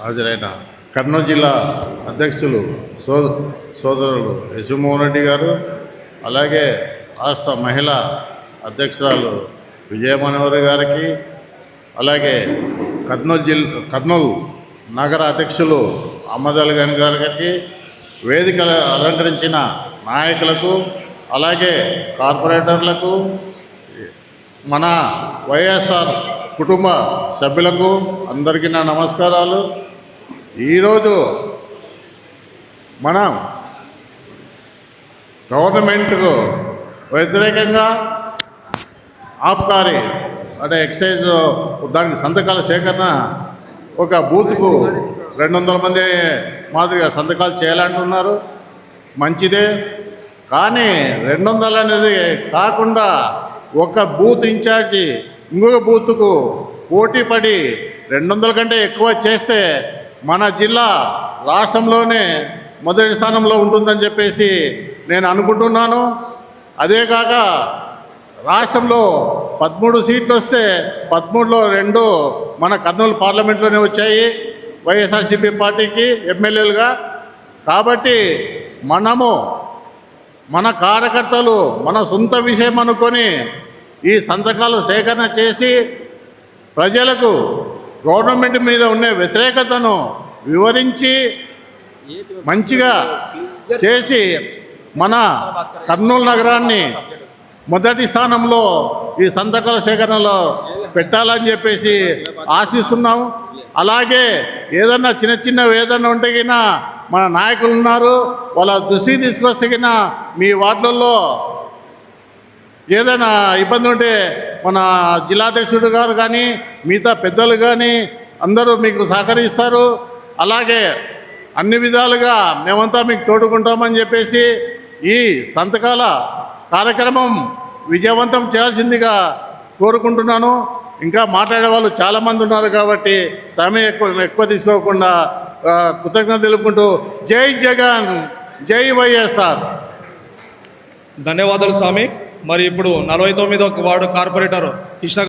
హాజరైన కర్నూలు జిల్లా అధ్యక్షులు సోదరులు యశుమోహన్ రెడ్డి గారు, అలాగే రాష్ట్ర మహిళా అధ్యక్షురాలు విజయమనోహరి గారికి, అలాగే కర్నూలు నగర అధ్యక్షులు అహ్మద్ అలీ ఖాన్ గారికి, వేదిక అలంకరించిన నాయకులకు, అలాగే కార్పొరేటర్లకు, మన వైఎస్ఆర్ కుటుంబ సభ్యులకు అందరికీ నా నమస్కారాలు. ఈరోజు మనం గవర్నమెంట్కు వ్యతిరేకంగా ఆబ్కారీ అంటే ఎక్సైజ్ దానికి సంతకాల సేకరణ ఒక బూత్కు 200 మంది మాదిరిగా సంతకాలు చేయాలంటున్నారు. మంచిదే, కానీ 200 అనేది కాకుండా ఒక బూత్ ఇన్ఛార్జి ఇంకొక బూత్కు పోటీ పడి 200 కంటే ఎక్కువ చేస్తే మన జిల్లా రాష్ట్రంలోనే మొదటి స్థానంలో ఉంటుందని చెప్పేసి నేను అనుకుంటున్నాను. అదే కాక రాష్ట్రంలో 13 సీట్లు వస్తే 13లో 2 మన కర్నూలు పార్లమెంట్లోనే వచ్చాయి వైఎస్ఆర్సీపీ పార్టీకి ఎమ్మెల్యేలుగా. కాబట్టి మనము మన కార్యకర్తలు మన సొంత విషయం అనుకొని ఈ సంతకాలు సేకరణ చేసి ప్రజలకు గవర్నమెంట్ మీద ఉండే వ్యతిరేకతను వివరించి మంచిగా చేసి మన కర్నూలు నగరాన్ని మొదటి స్థానంలో ఈ సంతకాల సేకరణలో పెట్టాలని చెప్పేసి ఆశిస్తున్నాం. అలాగే ఏదన్నా చిన్న ఏదన్నా ఉంటే గినా మన నాయకులు ఉన్నారు, వాళ్ళ దృష్టికి తీసుకొస్తే గినా మీ వార్డులలో ఏదైనా ఇబ్బంది ఉంటే మన జిల్లాధ్యక్షుడు గారు కానీ మిగతా పెద్దలు కానీ అందరూ మీకు సహకరిస్తారు. అలాగే అన్ని విధాలుగా మేమంతా మీకు తోడుకుంటామని చెప్పేసి ఈ సంతకాల కార్యక్రమం విజయవంతం చేయాల్సిందిగా కోరుకుంటున్నాను. ఇంకా మాట్లాడే వాళ్ళు చాలామంది ఉన్నారు కాబట్టి సమయం ఎక్కువ తీసుకోకుండా కృతజ్ఞత తెలుపుకుంటూ జై జగన్, జై వైఎస్ఆర్. ధన్యవాదాలు స్వామి. మరి ఇప్పుడు 49వ వార్డు కార్పొరేటర్ కృష్ణ